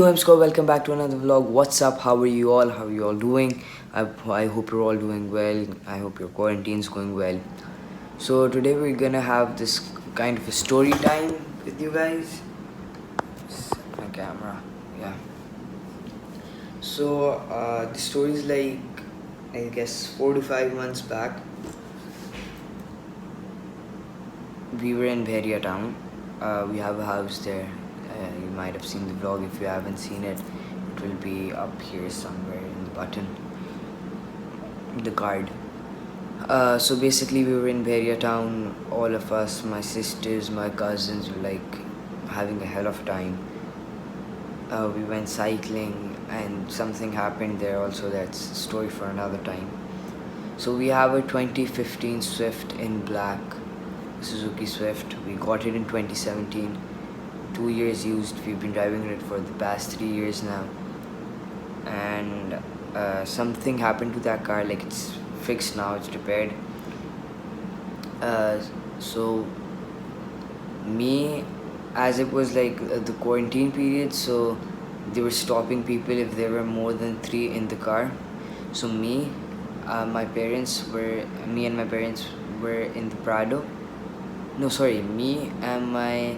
I'm Scott. Welcome back to another vlog. What's up? How are you all? How are you all doing? I hope you're all doing well. I hope your quarantine's going well. So today we're gonna have this kind of a story time with you guys. Set my camera. Yeah. So the story is like, I guess 4 to 5 months back. We were in Bheria town. We have a house there. You might have seen the vlog. If you haven't seen it, it will be up here somewhere in the button, the card. So basically we were in Bheria town. All of us, my sisters, my cousins, were like having a hell of a time. We went cycling and something happened there also. That's a story for another time. So we have a 2015 Swift in black, Suzuki Swift. We got it in 2017. 2 years used. We've been driving it for the past 3 years now. And something happened to that car. Like, it's fixed now, it's repaired. So me, as it was like the quarantine period, so they were stopping people if there were more than 3 in the car. So me and my parents were in the Prado. No, sorry, me and my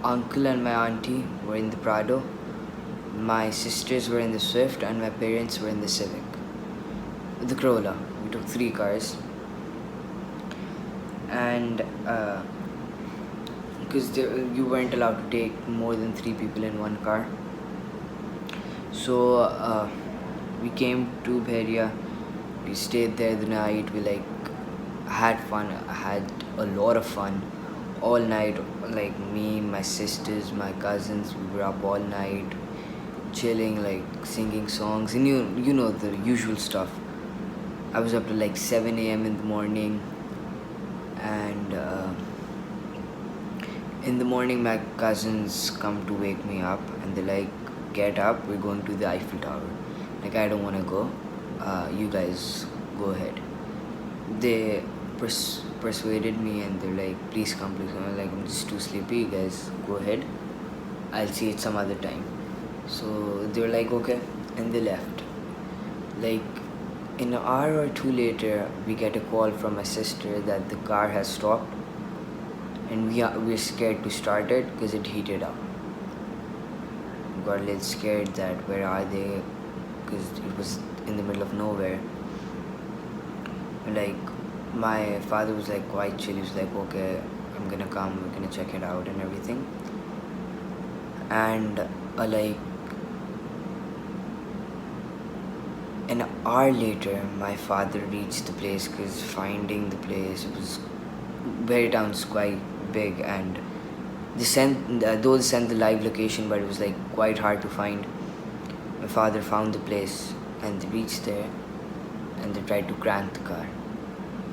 uncle and my auntie were in the Prado. My sisters were in the Swift and my parents were in the Civic, the Corolla. We took 3 cars. And because you weren't allowed to take more than 3 people in one car. So we came to Bheria. We stayed there the night. We like had fun. I had a lot of fun all night. Like, me, my sisters, my cousins, we were up all night chilling, like singing songs, and you know the usual stuff. I was up to like 7 a.m. in the morning, and in the morning my cousins come to wake me up, and they're like, get up, we're going to the Eiffel Tower. Like, I don't want to go, you guys go ahead. They persuaded me, and they're like, please come, please come. I'm like, I'm just too sleepy, you guys go ahead, I'll see it some other time. So they were like, okay, and they left. Like, in an hour or 2 later, we get a call from my sister that the car has stopped, and we're scared to start it because it heated up. We got a little scared that where are they, because it was in the middle of nowhere. Like, my father was like quite chill. He was like, okay, I'm gonna come, we're gonna check it out and everything. And like an hour later, my father reached the place, because finding the place, it was Berry Town's quite big, and though they sent the live location, but it was like quite hard to find. My father found the place, and they reached there, and they tried to crank the car.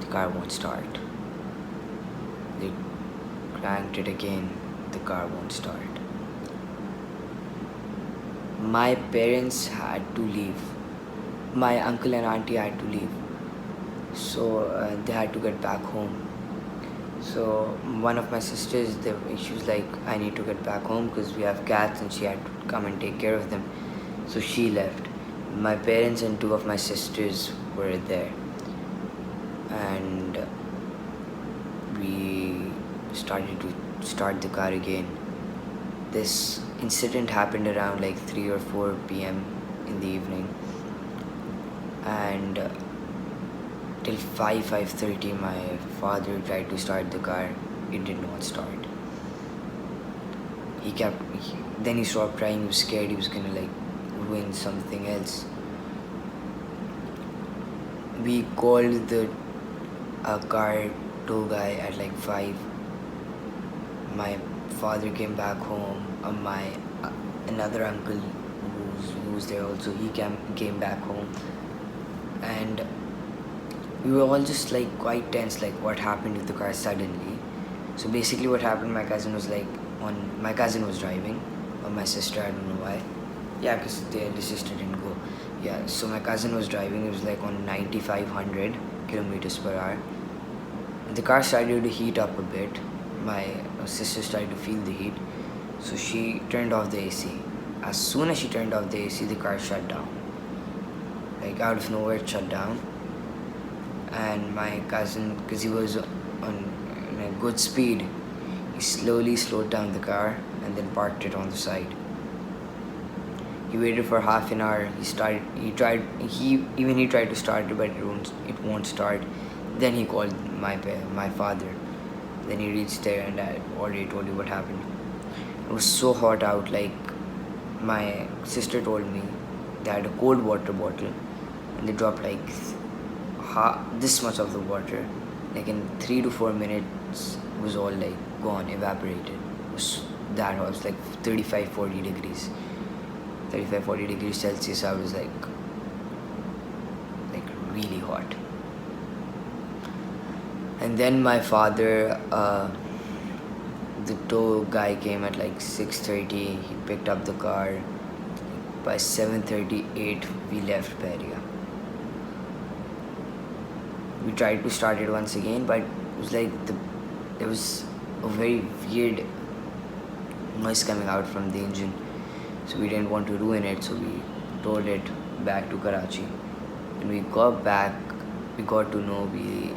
The car won't start. They cranked it again. The car won't start. My parents had to leave. My uncle and auntie had to leave. So they had to get back home. So one of my sisters, she was like, I need to get back home because we have cats, and she had to come and take care of them. So she left. My parents and 2 of my sisters were there. And we started to start the car again. This incident happened around like 3 or 4 p.m. in the evening. And till 5:30, my father tried to start the car. It did not start. Then he stopped trying. He was scared he was gonna like ruin something else. We called the car tow guy at like 5. My father came back home. My another uncle who was there also, he came back home. And we were all just like quite tense, like what happened with the car suddenly. So basically what happened, my cousin was driving, or my sister, I don't know why. Yeah, because the sister didn't go. Yeah, so my cousin was driving. It was like on 9,500 kilometers per hour. The car started to heat up a bit. My sister started to feel the heat, so she turned off the AC. As soon as she turned off the AC, the car shut down. Like out of nowhere, it shut down. And my cousin, because he was on a good speed, he slowly slowed down the car and then parked it on the side. He waited for half an hour. He tried to start it, but it won't start. Then he called my father. Then he reached there, and I already told you what happened. It was so hot out. Like my sister told me, they had a cold water bottle, and they dropped like this much of the water. Like in 3 to 4 minutes, was all like gone, evaporated. It was that hot. It was like 35-40 degrees. 35-40 degrees Celsius. I was like really hot. And then my father, the tow guy came at like 6:30. He picked up the car. By 7:38, we left Peria. We tried to start it once again, but it was like there was a very weird noise coming out from the engine. So we didn't want to ruin it, so we towed it back to Karachi. When we got back, we got to know we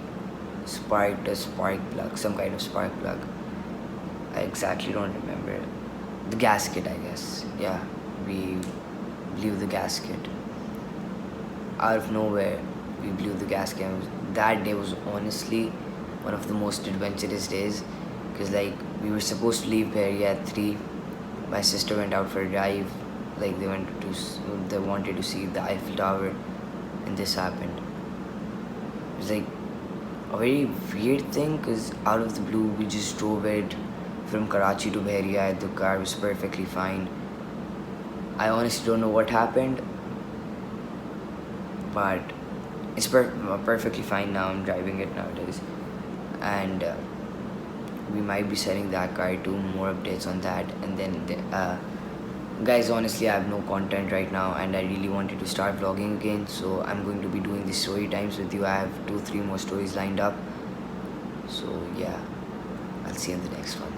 sparked a spark plug, some kind of spark plug. I exactly don't remember. The gasket, I guess. Yeah, we blew the gasket. Out of nowhere, we blew the gasket. That day was honestly one of the most adventurous days, because like we were supposed to leave Perry at 3. My sister went out for a drive. Like they wanted to see the Eiffel Tower, and this happened. It was like a very weird thing, because out of the blue we just drove it from Karachi to Bahria. The car was perfectly fine. I honestly don't know what happened, but it's perfectly fine now. I'm driving it nowadays, and we might be selling that car too. More updates on that. And then guys, honestly, I have no content right now, and I really wanted to start vlogging again, so I'm going to be doing the story times with you. I have 2-3 more stories lined up, so yeah, I'll see you in the next one.